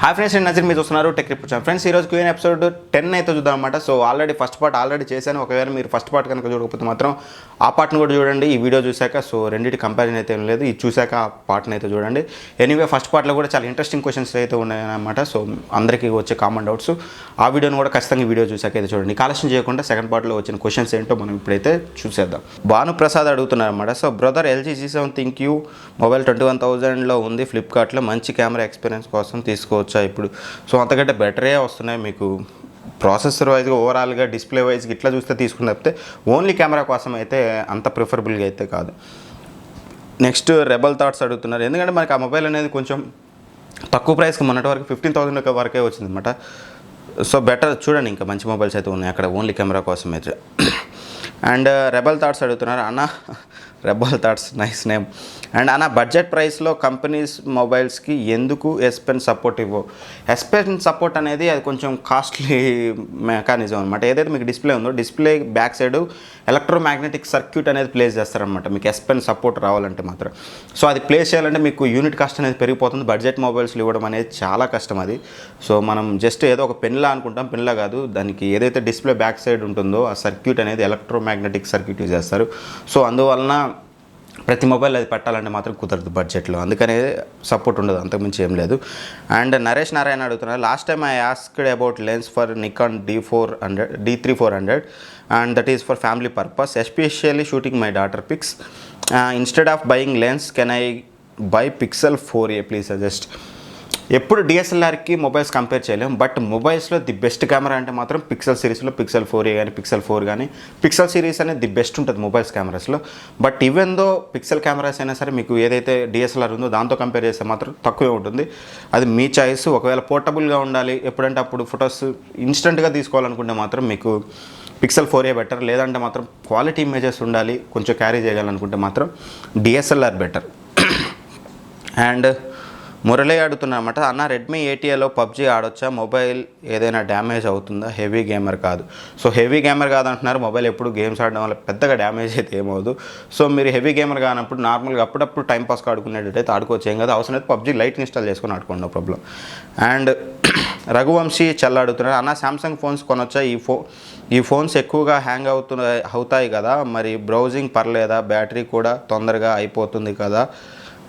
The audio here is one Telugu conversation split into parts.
హాయ్ ఫ్రెండ్స్, నేను నజీర్ మీరు చూస్తున్నారు టెక్ రిపోర్ట్ ఛానల్. ఫ్రెండ్స్, ఈరోజు క్యూఎన్ ఎపిసోడ్ 10 అయితే చూద్దాం అనమాట. సో ఆల్రెడీ ఫస్ట్ పార్ట్ చేశాను. ఒకవేళ మీరు ఫస్ట్ పార్ట్ కనుక చూడకపోతే మాత్రం ఆ పార్ట్ని కూడా చూడండి. ఈ వీడియో చూశాక సో రెండింటి కంపారిజన్ అయితే ఏం లేదు, ఇది చూశాక ఆ పార్ట్ని అయితే చూడండి. ఎనీవే ఫస్ట్ పార్ట్లో కూడా చాలా ఇంట్రెస్టింగ్ క్వశ్చన్స్ అయితే ఉన్నాయన్నమాట. సో అందరికీ వచ్చే కామన్ డౌట్స్ ఆ వీడియోని కూడా ఖచ్చితంగా వీడియో చూశాక అయితే చూడండి. కాలక్షన్ చేయకుండా సెకండ్ పార్ట్లో వచ్చిన క్వశ్చన్స్ ఏంటో మనం ఇప్పుడైతే చూసేద్దాం. భానుప్రసాద్ అడుగుతున్నారు అనమాట. So brother, LG G7 think you mobile 21,000లో ఉంది ఫ్లిప్కార్ట్లో, మంచి కెమెరా ఎక్స్పీరియన్స్ కోసం తీసుకోవచ్చా ఇప్పుడు? సో అంతకంటే బెటరే వస్తున్నాయి మీకు. ప్రాసెసర్ వైజ్గా ఓవరాల్గా డిస్ప్లే వైజ్గా ఇట్లా చూస్తే తీసుకుని తప్పితే ఓన్లీ కెమెరా కోసం అయితే అంత ప్రిఫరబుల్గా అయితే కాదు. నెక్స్ట్ రెబల్ థాట్స్ అడుగుతున్నారు. ఎందుకంటే మనకి ఆ మొబైల్ అనేది కొంచెం తక్కువ ప్రైస్కి మొన్నటి వరకు 15,000 వరకే వచ్చిందన్నమాట. సో బెటర్ చూడండి, ఇంకా మంచి మొబైల్స్ అయితే ఉన్నాయి అక్కడ ఓన్లీ కెమెరా కోసం అయితే. అండ్ రెబల్ థాట్స్ అడుగుతున్నారు. అన్న rebel thoughts nice name. And అన్న బడ్జెట్ ప్రైస్లో కంపెనీస్ మొబైల్స్కి ఎందుకు S Pen సపోర్ట్ ఇవ్వవు? S Pen సపోర్ట్ అనేది అది కొంచెం కాస్ట్లీ మెకానిజం అనమాట. ఏదైతే మీకు డిస్ప్లే ఉందో display back side electromagnetic circuit అనేది ప్లేస్ చేస్తారనమాట మీకు S Pen సపోర్ట్ రావాలంటే మాత్రం. సో అది ప్లేస్ చేయాలంటే మీకు యూనిట్ కాస్ట్ అనేది పెరిగిపోతుంది. బడ్జెట్ మొబైల్స్లో ఇవ్వడం అనేది చాలా కష్టం అది. సో మనం జస్ట్ ఏదో ఒక పెన్లా అనుకుంటాం, పెన్లా కాదు. దానికి ఏదైతే డిస్ప్లే బ్యాక్ సైడ్ ఉంటుందో ఆ సర్క్యూట్ అనేది ఎలక్ట్రోమాగ్నెటిక్ సర్క్యూట్ యూజ్ చేస్తారు. సో అందువలన ప్రతి మొబైల్ అది పెట్టాలంటే మాత్రం కుదరదు బడ్జెట్లో, అందుకనే సపోర్ట్ ఉండదు, అంతకుమించి ఏం లేదు. అండ్ నరేష్ నారాయణ అడుగుతున్నారు. Last time I asked about lens for Nikon D3400 and that is for family purpose, especially shooting my daughter pics. Instead of buying lens, can I buy Pixel 4a? Please suggest. ఎప్పుడు DSLRకి మొబైల్స్ కంపేర్ చేయలేం, బట్ మొబైల్స్లో ది బెస్ట్ కెమెరా అంటే మాత్రం పిక్సెల్ సిరీస్లో Pixel 4a కానీ Pixel 4 కానీ పిక్సెల్ సిరీస్ అనేది ది బెస్ట్ ఉంటుంది మొబైల్స్ కెమెరాస్లో. But even though Pixel cameras అయినా సరే మీకు ఏదైతే DSLR ఉందో దాంతో కంపేర్ చేస్తే మాత్రం తక్కువే ఉంటుంది. అది మీ చాయిస్. ఒకవేళ పోర్టబుల్గా ఉండాలి, ఎప్పుడంటే అప్పుడు ఫొటోస్ ఇన్స్టెంట్గా తీసుకోవాలనుకుంటే మాత్రం మీకు Pixel 4a బెటర్. లేదంటే మాత్రం క్వాలిటీ ఇమేజెస్ ఉండాలి, కొంచెం క్యారీ చేయాలనుకుంటే మాత్రం DSLR బెటర్. అండ్ మురళి అడుగుతున్నమాట. అన్న రెడ్మీ 8Aలో PUBG ఆడొచ్చా? మొబైల్ ఏదైనా డ్యామేజ్ అవుతుందా? హెవీ గేమర్ కాదు. సో హెవీ గేమర్ కాదంటున్నారు. మొబైల్ ఎప్పుడు గేమ్స్ ఆడడం వల్ల పెద్దగా డ్యామేజ్ అయితే ఏమవుదు. సో మీరు హెవీ గేమర్ కానప్పుడు నార్మల్గా అప్పుడప్పుడు టైంపాస్కి ఆడుకునేటట్టయితే ఆడుకోవచ్చు, ఏం కాదు. అవసరం అయితే PUBG లైట్ ఇన్స్టాల్ చేసుకొని ఆడుకోండి, నో ప్రాబ్లం. అండ్ రఘువంశీ చల్ల అడుగుతున్నారు. అన్న సామ్సంగ్ ఫోన్స్ కొనొచ్చా? ఈ ఫోన్స్ ఎక్కువగా హ్యాంగ్ అవుతాయి కదా, మరి బ్రౌజింగ్ పర్లేదా? బ్యాటరీ కూడా తొందరగా అయిపోతుంది కదా.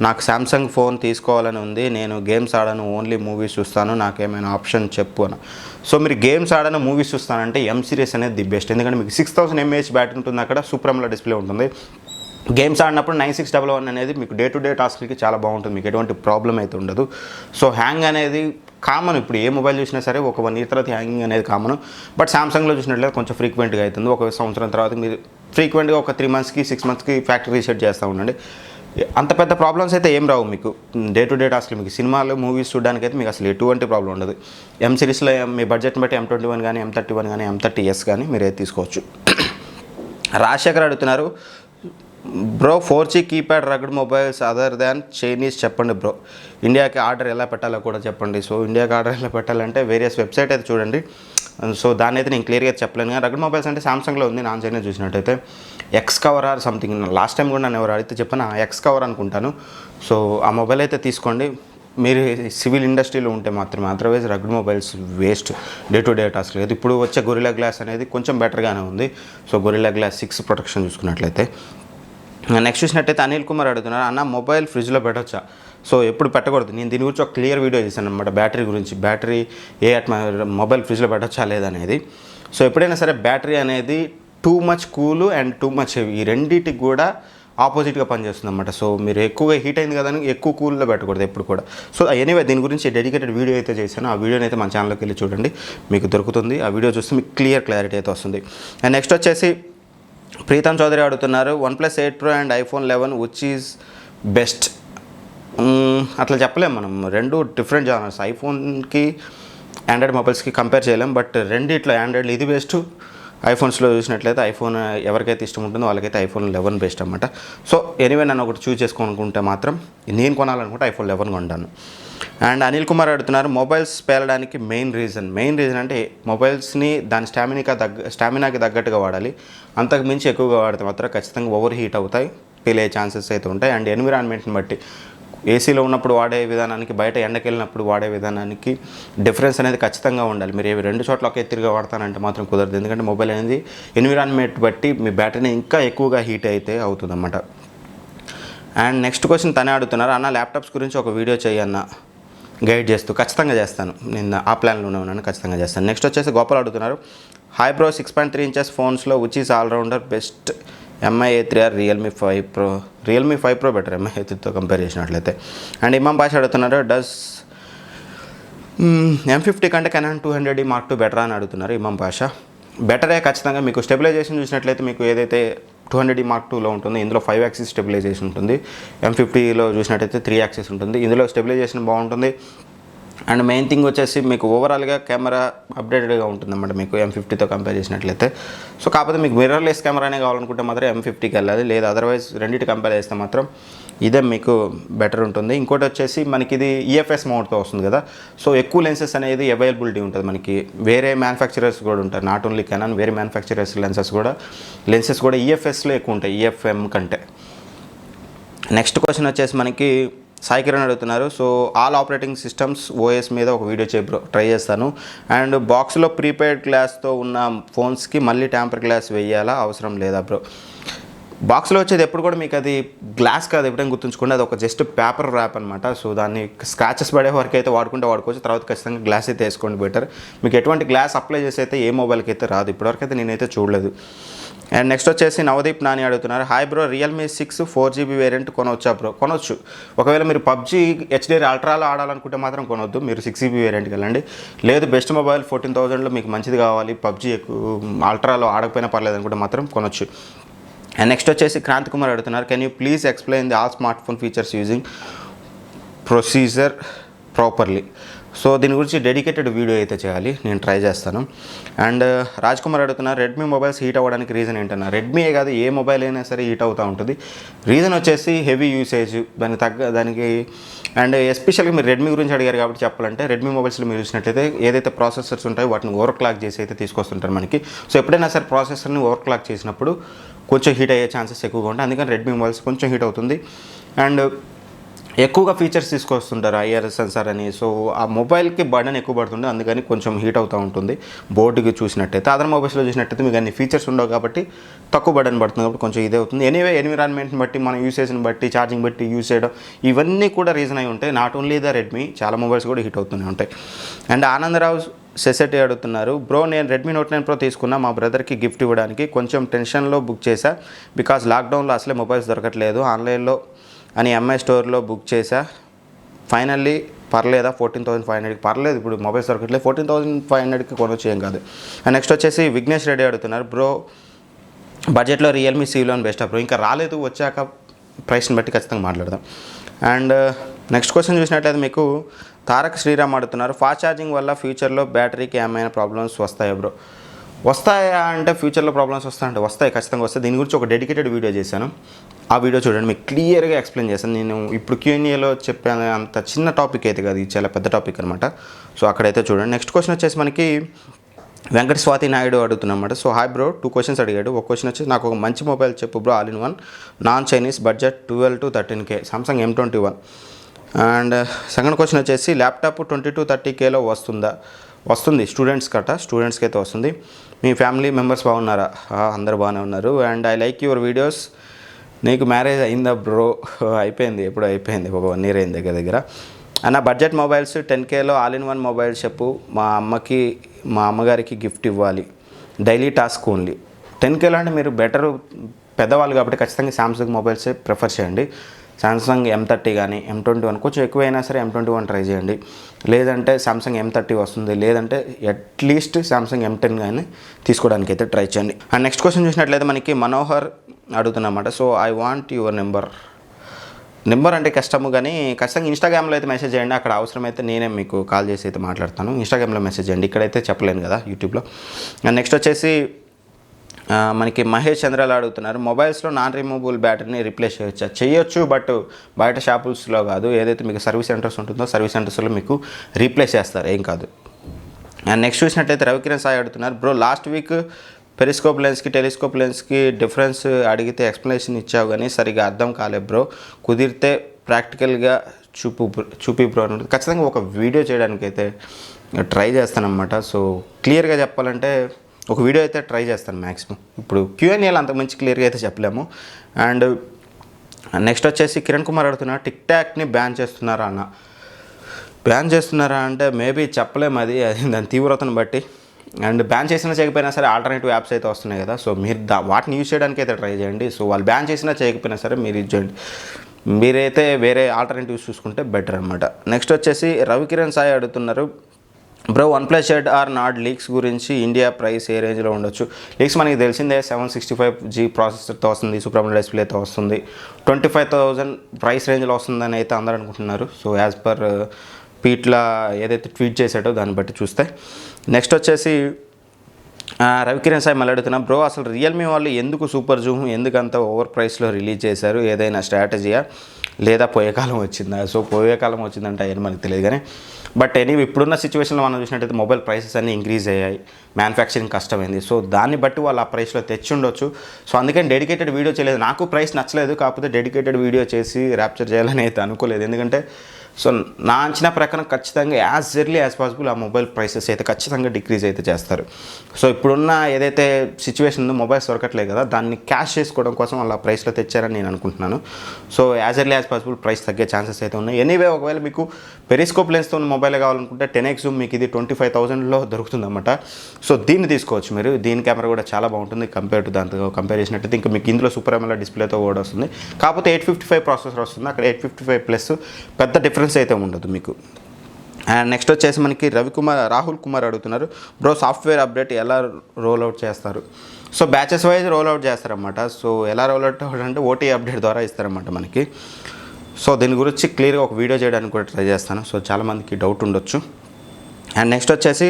నాకు సామ్సంగ్ ఫోన్ తీసుకోవాలని ఉంది, నేను గేమ్స్ ఆడను, ఓన్లీ మూవీస్ చూస్తాను, నాకేమైనా ఆప్షన్ చెప్పు అని. సో మీరు గేమ్స్ ఆడను, మూవీస్ చూస్తానంటే M సిరీస్ అనేది ది బెస్ట్. ఎందుకంటే మీకు 6000 mAh బ్యాటరీ ఉంటుంది, అక్కడ సూపర్ AMOLED డిస్ప్లే ఉంటుంది. గేమ్స్ ఆడినప్పుడు 9611 అనేది మీకు డే టు డే టాస్క్లకి చాలా బాగుంటుంది, మీకు ఎటువంటి ప్రాబ్లం అయితే ఉండదు. సో హ్యాంగ్ అనేది కామన్, ఇప్పుడు ఏ మొబైల్ చూసినా సరే ఒక 1 year తర్వాత హ్యాంగింగ్ అనేది కామన్. బట్ సామ్సంగ్లో చూసినట్లయితే కొంచెం ఫ్రీక్వెంట్గా అవుతుంది. ఒక సంవత్సరం తర్వాత మీరు ఫ్రీక్వెంట్గా ఒక 3 monthsకి 6 monthsకి ఫ్యాక్టరీ రీసెట్ చేస్తూ ఉండండి. అంత పెద్ద ప్రాబ్లమ్స్ అయితే ఏం రావు మీకు. డే టు డే టాస్క్లు మీకు సినిమాలు మూవీస్ చూడడానికి అయితే మీకు అసలు ఎటువంటి ప్రాబ్లం ఉండదు. M సిరీస్లో మీ బడ్జెట్ని బట్టి M21 కానీ M31 కానీ M30s కానీ మీరు అయితే తీసుకోవచ్చు. రాజశేఖర్ అడుగుతున్నారు. Bro 4G keypad rugged mobiles other than Chinese చెప్పండి బ్రో. ఇండియాకి ఆర్డర్ ఎలా పెట్టాలో కూడా చెప్పండి. సో ఇండియాకి ఆర్డర్ ఎలా పెట్టాలంటే వేరియస్ వెబ్సైట్ అయితే చూడండి. సో దాన్ని అయితే నేను క్లియర్గా చెప్పలేను. కానీ రగ్డ్ మొబైల్స్ అంటే సామ్సంగ్లో ఉంది, నాన్ చైనా చూసినట్టయితే X cover or something. Last time కూడా నన్ను ఎవరు అడిగితే చెప్పాను ఎక్స్ కవర్ అనుకుంటాను. సో ఆ మొబైల్ అయితే తీసుకోండి మీరు సివిల్ ఇండస్ట్రీలో ఉంటే మాత్రమే. Otherwise rugged mobiles waste, day to day task లేదు. ఇప్పుడు వచ్చే గొరిల్లా గ్లాస్ అనేది కొంచెం బెటర్గానే ఉంది. సో గొరిల్లా గ్లాస్ 6 ప్రొటెక్షన్ చూసుకున్నట్లయితే. నెక్స్ట్ చూసినట్టయితే అనిల్ కుమార్ అడుగుతున్నారు. అన్న మొబైల్ ఫ్రిడ్జ్లో పెట్టచ్చా? సో ఎప్పుడు పెట్టకూడదు. నేను దీని గురించి ఒక క్లియర్ వీడియో చేశాను అనమాట, బ్యాటరీ గురించి. బ్యాటరీ మొబైల్ ఫ్రిడ్జ్లో పెట్టచ్చా లేదనేది. సో ఎప్పుడైనా సరే బ్యాటరీ అనేది too much cool and too much heavy, ఈ రెండింటికి కూడా ఆపోజిట్గా పనిచేస్తుంది అనమాట. సో మీరు ఎక్కువగా హీట్ అయింది కదా అని ఎక్కువ కూల్లో పెట్టకూడదు ఎప్పుడు కూడా. సో ఎనీవే దీని గురించి డెడికేటెడ్ వీడియో అయితే చేశాను. ఆ వీడియోని అయితే మన ఛానల్లోకి వెళ్ళి చూడండి, మీకు దొరుకుతుంది. ఆ వీడియో చూస్తే మీకు క్లారిటీ అయితే వస్తుంది. అండ్ నెక్స్ట్ వచ్చేసి ప్రీతం చౌదరి అడుగుతున్నారు. OnePlus 8 Pro and iPhone 11 which is best? అట్లా చెప్పలేము మనం, రెండు డిఫరెంట్ జానర్స్. ఐఫోన్కి ఆండ్రాయిడ్ మొబైల్స్కి కంపేర్ చేయలేం. బట్ రెండిట్లో ఆండ్రాయిడ్లో ఇది బెస్ట్, ఐఫోన్స్లో చూసినట్లయితే ఐఫోన్ ఎవరికైతే ఇష్టం ఉంటుందో వాళ్ళకైతే iPhone 11 బెస్ట్ అనమాట. సో ఎనీవే నన్ను ఒకటి చూస్ చేసుకోనుకుంటే మాత్రం నేను కొనాలనుకుంటే iPhone 11 కొంటాను. అండ్ అనిల్ కుమార్ అడుగుతున్నారు. మొబైల్స్ పేలడానికి మెయిన్ రీజన్ అంటే మొబైల్స్ని దాని స్టామినాకి తగ్గట్టుగా వాడాలి. అంతకు మించి ఎక్కువగా వాడితే మాత్రం ఖచ్చితంగా ఓవర్ హీట్ అవుతాయి, పేలే ఛాన్సెస్ అయితే ఉంటాయి. అండ్ ఎన్విరాన్మెంట్ని బట్టి ఏసీలో ఉన్నప్పుడు వాడే విధానానికి బయట ఎండకి వెళ్ళినప్పుడు వాడే విధానానికి డిఫరెన్స్ అనేది ఖచ్చితంగా ఉండాలి. మీరు ఇవి 2 చోట్ల ఒకే తిరిగి వాడతానంటే మాత్రం కుదరదు. ఎందుకంటే మొబైల్ అనేది ఎన్విరాన్మెంట్ బట్టి మీ బ్యాటరీని ఇంకా ఎక్కువగా హీట్ అయితే అవుతుందన్నమాట. అండ్ నెక్స్ట్ క్వశ్చన్ తనే అడుగుతున్నారు, అన్న ల్యాప్టాప్స్ గురించి ఒక వీడియో చేయన్న గైడ్ చేస్తూ. ఖచ్చితంగా చేస్తాను, నేను ఆ ప్లాన్లోనే ఉన్నాను, ఖచ్చితంగా చేస్తాను. నెక్స్ట్ వచ్చేసి గోపాల్ అడుగుతున్నారు, హాయ్ బ్రో 6.3 ఇంచెస్ ఫోన్స్లో which is all rounder best Mi A3 or Realme 5 Pro? Realme 5 Pro better Mi A3తో కంపేర్ చేసినట్లయితే. అండ్ ఇమాం భాష అడుగుతున్నారు, డస్ M50 కంటే కెనాన్ 200D Mark II బెటరా అని అడుగుతున్నారు ఇమాం భాష. బెటరే ఖచ్చితంగా. మీకు స్టెబిలైజేషన్ చూసినట్లయితే మీకు ఏదైతే 200D Mark IIలో ఉంటుంది, ఇందులో 5 యాక్సిస్ స్టెబిలైజేషన్ ఉంటుంది. M50లో చూసినట్టయితే 3 యాక్సిస్ ఉంటుంది. ఇందులో స్టెబిలైజేషన్ బాగుంటుంది. అండ్ మెయిన్ థింగ్ వచ్చేసి మీకు ఓవరాల్గా కెమెరా అప్డేటెడ్గా ఉంటుందన్నమాట మీకు M50తో కంపేర్ చేసినట్లయితే. సో కాకపోతే మీకు మిర్రర్లెస్ కెమెరానే కావాలనుకుంటే మాత్రం M50కి వెళ్ళాలి, లేదా అదర్వైజ్ రెండింటి కంపేర్ చేస్తే మాత్రం ఇదే మీకు బెటర్ ఉంటుంది. ఇంకోటి వచ్చేసి మనకి ఇది EFS మోడ్తో వస్తుంది కదా, సో ఎక్కువ లెన్సెస్ అనేది అవైలబిలిటీ ఉంటుంది మనకి. వేరే మ్యానుఫ్యాక్చరర్స్ కూడా ఉంటారు, నాట్ ఓన్లీ కెనాన్, వేరే మ్యానుఫ్యాక్చరర్స్ లెన్సెస్ కూడా EFSలో ఎక్కువ ఉంటాయి EFM కంటే. నెక్స్ట్ క్వశ్చన్ వచ్చేసి మనకి సాయి కిరణ్ అడుగుతున్నారు, so all operating systems OS మీద ఒక వీడియో బ్రో, ట్రై చేస్తాను. అండ్ బాక్స్లో ప్రీపెయిడ్ గ్లాస్తో ఉన్న ఫోన్స్కి మళ్ళీ ట్యాంపర్ గ్లాస్ వేయాలా, అవసరం లేదా బ్రో? బాక్స్లో వచ్చేది ఎప్పుడు కూడా మీకు అది గ్లాస్ కాదు, ఎప్పుడైనా గుర్తుంచుకోండి, అది ఒక జస్ట్ పేపర్ ర్యాప్ అనమాట. సో దాన్ని స్క్రాచెస్ పడే వరకు అయితే వాడుకోవచ్చు, తర్వాత ఖచ్చితంగా గ్లాస్ అయితే వేసుకోండి బెటర్. మీకు ఎటువంటి గ్లాస్ అప్లై చేసి అయితే ఏ మొబైల్కి అయితే రాదు, ఇప్పటివరకు అయితే నేనైతే చూడలేదు. అండ్ నెక్స్ట్ వచ్చేసి నవదీప్ నాని అడుగుతున్నారు, hi bro Realme 6 4GB variant కొనవచ్చా బ్రో? కొనవచ్చు. ఒకవేళ మీరు PUBG HDR అల్ట్రాలో ఆడాలనుకుంటే మాత్రం కొనవద్దు, మీరు 6GB వేరియంట్కి వెళ్ళండి. లేదు బెస్ట్ మొబైల్ 14,000లో మీకు మంచిది కావాలి, PUBG అల్ట్రాలో ఆడకపోయినా పర్లేదు అనుకుంటే మాత్రం కొనవచ్చు. అండ్ నెక్స్ట్ వచ్చేసి క్రాంత్ కుమార్ అడుగుతున్నారు, can you please explain the all smart phone features using procedure properly? So దీని గురించి డెడికేటెడ్ వీడియో అయితే చేయాలి, నేను ట్రై చేస్తాను. అండ్ రాజ్ కుమార్ అడుగుతున్నారు, రెడ్మీ మొబైల్స్ హీట్ అవ్వడానికి రీజన్ ఏంటన్నా? రెడ్మీయే కాదు, ఏ మొబైల్ అయినా సరే హీట్ అవుతూ ఉంటుంది. రీజన్ వచ్చేసి హెవీ యూసేజ్, దానికి అండ్ ఎస్పెషల్గా మీరు రెడ్మీ గురించి అడిగారు కాబట్టి చెప్పాలంటే, రెడ్మీ మొబైల్స్లో మీరు చూసినట్లయితే ఏదైతే ప్రాసెసర్స్ ఉంటాయో వాటిని ఓవర్ క్లాక్ చేసి అయితే తీసుకొస్తుంటారు మనకి. సో ఎప్పుడైనా సరే ప్రాసెసర్ని ఓవర్ క్లాక్ చేసినప్పుడు కొంచెం హీట్ అయ్యే ఛాన్సెస్ ఎక్కువగా ఉంటాయి, అందుకని రెడ్మీ మొబైల్స్ కొంచెం హీట్ అవుతుంది. అండ్ ఎక్కువగా ఫీచర్స్ తీసుకొస్తుంటారు, IR సెన్సార్ అని. సో ఆ మొబైల్కి బర్డన్ ఎక్కువ పడుతుంది, అందుకని కొంచెం హీట్ అవుతూ ఉంటుంది బోర్డుకి చూసినట్టయితే. అదర్ మొబైల్స్లో చూసినట్టయితే మీకు అన్ని ఫీచర్స్ ఉండవు కాబట్టి తక్కువ బర్డన్ పడుతుంది, కాబట్టి కొంచెం ఇదే అవుతుంది. ఎనీవే ఎన్విరాన్మెంట్ని బట్టి, మన యూసేజ్ని బట్టి, ఛార్జింగ్ బట్టి యూస్ చేయడం, ఇవన్నీ కూడా రీజన్ అయి ఉంటాయి. నాట్ ఓన్లీ ద రెడ్మీ, చాలా మొబైల్స్ కూడా హీట్ అవుతూనే ఉంటాయి. అండ్ ఆనందరావు సెసెటీ అడుగుతున్నారు, బ్రో నేను రెడ్మీ Note 9 Pro తీసుకున్నా మా బ్రదర్కి గిఫ్ట్ ఇవ్వడానికి, కొంచెం టెన్షన్లో బుక్ చేశా, బికాజ్ లాక్డౌన్లో అసలే మొబైల్స్ దొరకట్లేదు, ఆన్లైన్లో అని MI స్టోర్లో బుక్ చేశా, ఫైనల్లీ పర్లేదా 14,500కి? పర్లేదు, ఇప్పుడు మొబైల్స్ దొరకట్లేదు, 14,500కి కొనొచ్చు, ఏం కాదు. అండ్ నెక్స్ట్ వచ్చేసి విఘ్నేష్ రెడ్డి అడుగుతున్నారు, బ్రో బడ్జెట్లో రియల్మీ C11 బెస్ట్ బ్రో? ఇంకా రాలేదు, వచ్చాక ప్రైస్ని బట్టి ఖచ్చితంగా మాట్లాడదాం. అండ్ నెక్స్ట్ క్వశ్చన్ చూసినట్లయితే మీకు తారక్ శ్రీరామ్ అడుగుతున్నారు, ఫాస్ట్ ఛార్జింగ్ వల్ల ఫ్యూచర్లో బ్యాటరీకి ఏమైనా ప్రాబ్లమ్స్ వస్తాయా బ్రో? వస్తాయా అంటే ఫ్యూచర్లో ప్రాబ్లమ్స్ వస్తాయంటే వస్తాయి, ఖచ్చితంగా వస్తాయి. దీని గురించి ఒక డెడికేటెడ్ వీడియో చేశాను, ఆ వీడియో చూడండి, మీకు క్లియర్గా ఎక్స్ప్లెయిన్ చేశాను. నేను ఇప్పుడు Q&Aలో చెప్పాను, అంత చిన్న టాపిక్ అయితే కాదు, ఇది చాలా పెద్ద టాపిక్ అనమాట. సో అక్కడైతే చూడండి. నెక్స్ట్ క్వశ్చన్ వచ్చేసి మనకి వెంకట స్వాతి నాయుడు అడుగుతున్నమాట. సో హాయ్ బ్రో, 2 క్వశ్చన్స్ అడిగాడు. ఒక క్వశ్చన్ వచ్చి, నాకు ఒక మంచి మొబైల్ చెప్పు bro, all in one, non Chinese, budget 12 to 13K, Samsung M21. And second question వచ్చేసి, ల్యాప్టాప్ 20 to 30Kలో వస్తుంది స్టూడెంట్స్కి అయితే వస్తుంది. మీ ఫ్యామిలీ మెంబర్స్ బాగున్నారా? అందరూ బాగానే ఉన్నారు. And I like your videos. నీకు మ్యారేజ్ అయిందా బ్రో? అయిపోయింది, ఎప్పుడు అయిపోయింది, ఒక 1 year అయింది దగ్గర. అన్న బడ్జెట్ మొబైల్స్ 10Kలో ఆల్ ఇన్ వన్ మొబైల్ చెప్పు, మా అమ్మగారికి గిఫ్ట్ ఇవ్వాలి, డైలీ టాస్క్ ఓన్లీ. 10Kలో అంటే మీరు బెటర్ పెద్దవాళ్ళు కాబట్టి ఖచ్చితంగా సామ్సంగ్ మొబైల్సే ప్రిఫర్ చేయండి. సామ్సంగ్ M30 కానీ M21, కొంచెం ఎక్కువైనా సరే M21 ట్రై చేయండి, లేదంటే సామ్సంగ్ M30 వస్తుంది, లేదంటే అట్లీస్ట్ సామ్సంగ్ M10 కానీ తీసుకోవడానికి అయితే ట్రై చేయండి. అండ్ నెక్స్ట్ క్వశ్చన్ చూసినట్లయితే మనకి మనోహర్ అడుగుతున్నమాట. So I want your number అంటే కష్టము, కానీ ఖచ్చితంగా ఇన్స్టాగ్రామ్లో అయితే మెసేజ్ చేయండి, అక్కడ అవసరమైతే నేనే మీకు కాల్ చేసి అయితే మాట్లాడతాను. ఇన్స్టాగ్రామ్లో మెసేజ్ చేయండి, ఇక్కడైతే చెప్పలేను కదా యూట్యూబ్లో. అండ్ నెక్స్ట్ వచ్చేసి మనకి మహేష్ చంద్రాలు అడుగుతున్నారు, మొబైల్స్లో నాన్ రిమూవబుల్ బ్యాటరీని రీప్లేస్ చేయొచ్చు, బట్ బయట షాపుల్స్లో కాదు, ఏదైతే మీకు సర్వీస్ సెంటర్స్ ఉంటుందో సర్వీస్ సెంటర్స్లో మీకు రీప్లేస్ చేస్తారు, ఏం కాదు. అండ్ నెక్స్ట్ చూసినట్లయితే రవికిరణ్ సాయి అడుగుతున్నారు, బ్రో లాస్ట్ వీక్ పెరిస్కోప్ లెన్స్కి టెలిస్కోప్ లెన్స్కి డిఫరెన్స్ అడిగితే ఎక్స్ప్లెనేషన్ ఇచ్చావు కానీ సరిగా అర్థం కాలేదు బ్రో, కుదిరితే ప్రాక్టికల్గా చూపి బ్రో అని ఖచ్చితంగా ఒక వీడియో చేయడానికి అయితే ట్రై చేస్తానన్నమాట. సో క్లియర్గా చెప్పాలంటే ఒక వీడియో అయితే ట్రై చేస్తాను మ్యాక్సిమం. ఇప్పుడు Q&Aలో అంత మంచి క్లియర్గా అయితే చెప్పలేము. అండ్ నెక్స్ట్ వచ్చేసి కిరణ్ కుమార్ అడుగుతున్నా, టిక్ టాక్ని బ్యాన్ చేస్తున్నారా అన్న. బ్యాన్ చేస్తున్నారా అంటే మేబీ చెప్పలేము, అది దాని తీవ్రతను బట్టి. అండ్ బ్యాన్ చేసినా చేయకపోయినా సరే ఆల్టర్నేటివ్ యాప్స్ అయితే వస్తున్నాయి కదా, సో మీరు వాటిని యూజ్ చేయడానికి అయితే ట్రై చేయండి. సో వాళ్ళు బ్యాన్ చేసినా చేయకపోయినా సరే మీరు యూజ్ చేయండి. మీరైతే వేరే ఆల్టర్నేటివ్స్ చూసుకుంటే బెటర్ అనమాట. నెక్స్ట్ వచ్చేసి రవికిరణ్ సాయి అడుగుతున్నారు, bro OnePlus Z or Nord leaks గురించి ఇండియా ప్రైస్ ఏ రేంజ్లో ఉండొచ్చు. లీక్స్ మనకి తెలిసిందే 765G ప్రాసెసర్తో వస్తుంది, సూపర్ డిస్ప్లేతో వస్తుంది, 25,000 ప్రైస్ రేంజ్లో వస్తుందని అయితే అందరూ అనుకుంటున్నారు. సో యాజ్ పర్ పీట్లా ఏదైతే ట్వీట్ చేశాడో దాన్ని బట్టి చూస్తే. నెక్స్ట్ వచ్చేసి రవికిరణ్ సాయి మళ్ళీ అడుగుతున్నా, బ్రో అసలు రియల్మీ వాళ్ళు ఎందుకు సూపర్ జూమ్ ఎందుకంత ఓవర్ ప్రైస్లో రిలీజ్ చేశారు, ఏదైనా స్ట్రాటజీయా లేదా పోయే కాలం వచ్చిందా? సో పోయే కాలం వచ్చిందంటే అయ్యని మనకు తెలియదు కానీ, బట్ ఎనీవే ఇప్పుడున్న సిచ్యువేషన్లో మనం చూసినట్టయితే మొబైల్ ప్రైసెస్ అన్నీ ఇంక్రీజ్ అయ్యాయి, మ్యానుఫ్యాక్చరింగ్ కష్టమైంది. సో దాన్ని బట్టి వాళ్ళు ఆ ప్రైస్లో తెచ్చి ఉండొచ్చు. సో అందుకని డెడికేటెడ్ వీడియో చేయలేదు. నాకు ప్రైస్ నచ్చలేదు, కాకపోతే డెడికేటెడ్ వీడియో చేసి ర్యాప్చర్ చేయాలని అయితే అనుకోలేదు. ఎందుకంటే సో నా అంచనా ప్రకారం ఖచ్చితంగా యాజ్ ఎర్లీ యాజ్ పాసిబుల్ ఆ మొబైల్ ప్రైసెస్ అయితే ఖచ్చితంగా డిక్రీజ్ అయితే చేస్తారు. సో ఇప్పుడున్న ఏదైతే సిచ్యువేషన్ ఉందో మొబైల్స్ దొరకట్లేదు కదా, దాన్ని క్యాష్ చేసుకోవడం కోసం వాళ్ళు ఆ ప్రైస్లో తెచ్చారని నేను అనుకుంటున్నాను. So as early as possible price తగ్గే ఛాన్సెస్ అయితే ఉన్నాయి. ఎనీవే ఒకవేళ మీకు పెరిస్కోప్ లెన్స్తో ఉన్న మొబైల్ కావాలనుకుంటే 10x జూమ్ మీకు ఇది 25,000లో దొరుకుతుందన్నమాట. సో దీన్ని తీసుకోవచ్చు మీరు. దీని కెమెరా కూడా చాలా బాగుంటుంది కంపేర్ టు దాంతో కంపేర్ చేసినట్టయితే. ఇంకా మీకు ఇందులో సూపర్ AMOLED డిస్ప్లేతో కూడా వస్తుంది, కాకపోతే 855 ప్రాసెసర్ వస్తుంది, అక్కడ 855 ప్లస్ పెద్ద డిఫరెన్స్ అయితే ఉండదు మీకు. అండ్ నెక్స్ట్ వచ్చేసి మనకి రాహుల్ కుమార్ అడుగుతున్నారు, బ్రో సాఫ్ట్వేర్ అప్డేట్ ఎలా రోల్ అవుట్ చేస్తారు. So batches wise roll out చేస్తారన్నమాట. సో ఎలా రోల్ అవుట్ అంటే OTA అప్డేట్ ద్వారా ఇస్తారన్నమాట మనకి. సో దీని గురించి క్లియర్గా ఒక వీడియో చేయడానికి కూడా ట్రై చేస్తాను. సో చాలామందికి డౌట్ ఉండొచ్చు. అండ్ నెక్స్ట్ వచ్చేసి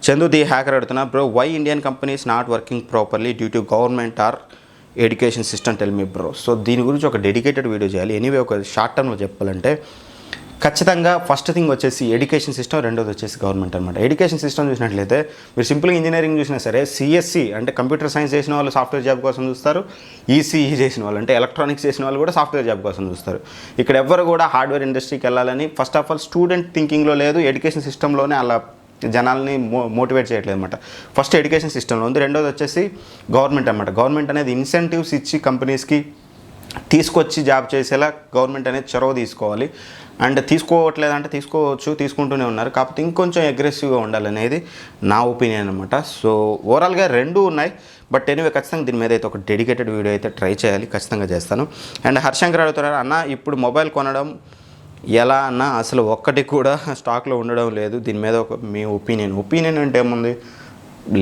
చందు ది హ్యాకర్ అడుగుతున్నా, bro why Indian companies not working properly due to government or education system tell me bro. So దీని గురించి ఒక డెడికేటెడ్ వీడియో చేయాలి. ఎనీవే ఒక షార్ట్ టర్మ్లో చెప్పాలంటే ఖచ్చితంగా ఫస్ట్ థింగ్ వచ్చేసి ఎడ్యుకేషన్ సిస్టమ్, రెండోది వచ్చేసి గవర్నమెంట్ అనమాట. ఎడ్యుకేషన్ సిస్టమ్ చూసినట్లయితే మీరు సింపుల్గా ఇంజనీరింగ్ చూసినా సరే CSC అంటే కంప్యూటర్ సైన్స్ చేసిన వాళ్ళు సాఫ్ట్వేర్ జాబ్ కోసం చూస్తారు, ECE చేసిన వాళ్ళు అంటే ఎలక్ట్రానిక్స్ చేసిన వాళ్ళు కూడా సాఫ్ట్వేర్ జాబ్ కోసం చూస్తారు. ఇక్కడ ఎవ్వరు కూడా హార్డ్వేర్ ఇండస్ట్రీకి వెళ్ళాలని ఫస్ట్ ఆఫ్ ఆల్ స్టూడెంట్ థింకింగ్లో లేదు, ఎడ్యుకేషన్ సిస్టంలోనే అలా జనాల్ని మోటివేట్ చేయట్లేదు అనమాట. ఫస్ట్ ఎడ్యుకేషన్ సిస్టంలో ఉంది. రెండోది వచ్చేసి గవర్నమెంట్ అనమాట. గవర్నమెంట్ అనేది ఇన్సెంటివ్స్ ఇచ్చి కంపెనీస్కి తీసుకొచ్చి జాబ్ చేసేలా గవర్నమెంట్ అనేది చొరవ తీసుకోవాలి. అండ్ తీసుకోవట్లేదంటే తీసుకోవచ్చు, తీసుకుంటూనే ఉన్నారు, కాకపోతే ఇంకొంచెం అగ్రెసివ్గా ఉండాలనేది నా ఒపీనియన్ అనమాట. సో ఓవరాల్గా రెండూ ఉన్నాయి. బట్ ఎనీవే ఖచ్చితంగా దీని మీద అయితే ఒక డెడికేటెడ్ వీడియో అయితే ట్రై చేయాలి, ఖచ్చితంగా చేస్తాను. అండ్ హర్షంకర్ అడుగుతున్నారు, అన్న ఇప్పుడు మొబైల్ కొనడం ఎలా అన్న, అసలు ఒక్కటి కూడా స్టాక్లో ఉండడం లేదు, దీని మీద ఒక మీ ఒపీనియన్ అంటే ఏముంది,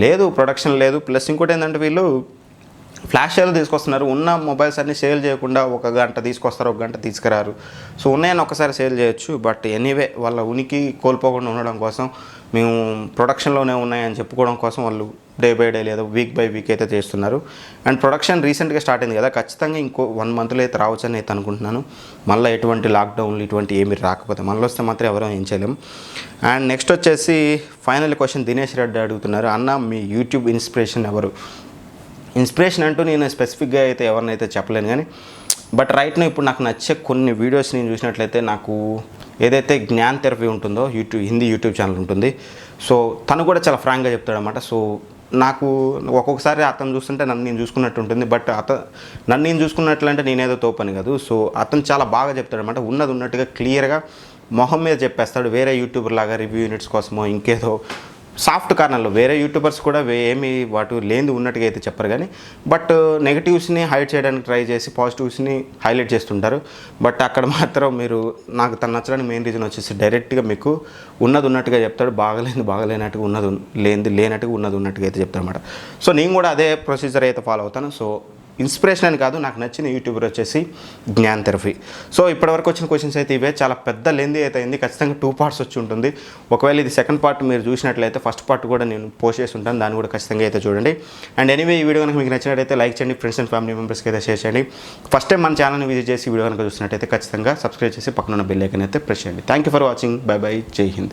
లేదు ప్రొడక్షన్ లేదు. ప్లస్ ఇంకోటి ఏంటంటే వీళ్ళు ఫ్లాష్ సేల్ తీసుకొస్తున్నారు. ఉన్న మొబైల్స్ అన్నీ సేల్ చేయకుండా ఒక గంట తీసుకొస్తారు, ఒక గంట తీసుకురారు. సో ఉన్నాయని ఒకసారి సేల్ చేయొచ్చు, బట్ ఎనీవే వాళ్ళ ఉనికి కోల్పోకుండా ఉండడం కోసం మేము ప్రొడక్షన్లోనే ఉన్నాయని చెప్పుకోవడం కోసం వాళ్ళు డే బై డే లేదా వీక్ బై వీక్ అయితే చేస్తున్నారు. అండ్ ప్రొడక్షన్ రీసెంట్గా స్టార్ట్ అయింది కదా, ఖచ్చితంగా ఇంకో 1 మంత్లో అయితే రావచ్చని అయితే అనుకుంటున్నాను. మళ్ళీ ఎటువంటి లాక్డౌన్లు ఇటువంటి ఏమి రాకపోతే, మనలో వస్తే మాత్రం ఎవరో ఏం చేయలేము. అండ్ నెక్స్ట్ వచ్చేసి ఫైనల్ క్వశ్చన్ దినేష్ రెడ్డి అడుగుతున్నారు, అన్న మీ యూట్యూబ్ ఇన్స్పిరేషన్ ఎవరు. ఇన్స్పిరేషన్ అంటూ నేను స్పెసిఫిక్గా అయితే ఎవరినైతే చెప్పలేను కానీ, బట్ రైట్ నో ఇప్పుడు నాకు నచ్చే కొన్ని వీడియోస్ నేను చూసినట్లయితే నాకు ఏదైతే జ్ఞాన్ థెరపీ ఉంటుందో హిందీ యూట్యూబ్ ఛానల్ ఉంటుంది. సో తను కూడా చాలా ఫ్రాంక్గా చెప్తాడనమాట. సో నాకు ఒక్కొక్కసారి అతను చూస్తుంటే నన్ను నేను చూసుకున్నట్టు ఉంటుంది, బట్ నన్ను నేను చూసుకున్నట్లు అంటే నేనేదో తోపని కాదు. సో అతను చాలా బాగా చెప్తాడనమాట, ఉన్నది ఉన్నట్టుగా క్లియర్గా మొహం మీద చెప్పేస్తాడు. వేరే యూట్యూబర్ లాగా రివ్యూ యూనిట్స్ కోసమో ఇంకేదో సాఫ్ట్ కార్నర్లో వేరే యూట్యూబర్స్ కూడా ఏమి వాటి లేనిది ఉన్నట్టుగా అయితే చెప్పరు కానీ, బట్ నెగిటివ్స్ని హైడ్ చేయడానికి ట్రై చేసి పాజిటివ్స్ని హైలైట్ చేస్తుంటారు. బట్ అక్కడ మాత్రం మీరు నాకు తను నచ్చడానికి మెయిన్ రీజన్ వచ్చేసి డైరెక్ట్గా మీకు ఉన్నది ఉన్నట్టుగా చెప్తాడు, బాగలేనట్టుగా లేనట్టుగా ఉన్నది ఉన్నట్టుగా అయితే చెప్తాడు అనమాట. సో నేను కూడా అదే ప్రొసీజర్ అయితే ఫాలో అవుతాను. సో ఇన్స్పిరేషన్ అని కాదు, నాకు నచ్చిన యూట్యూబర్ వచ్చేసి జ్ఞాన్ థెరపీ. సో ఇప్పటివరకు వచ్చిన క్వశ్చన్స్ అయితే ఇవే, చాలా పెద్ద లెంతీ అయితే అయింది. ఖచ్చితంగా 2 పార్ట్స్ వచ్చి ఉంటుంది. ఒకవేళ ఇది సెకండ్ పార్ట్ మీరు చూసినట్లయితే ఫస్ట్ పార్ట్ కూడా నేను పోస్ట్ చేసి ఉంటాను, దాన్ని కూడా ఖచ్చితంగా అయితే చూడండి. అండ్ ఎనీవే ఈ వీడియో కనుక మీకు నచ్చినట్టయితే లైక్ చేయండి, ఫ్రెండ్స్ అండ్ ఫ్యామిలీ మెంబర్స్కి అయితే షేర్ చేయండి. ఫస్ట్ టైం మన ఛానల్ని విజిట్ చేసి వీడియో కనుక చూసినట్టయితే ఖచ్చితంగా సబ్స్క్రైబ్ చేసి పక్కన ఉన్న బెల్ ఐకాన్ అయితే ప్రెస్ చేయండి. Thank you for watching. By by, జై హింద్.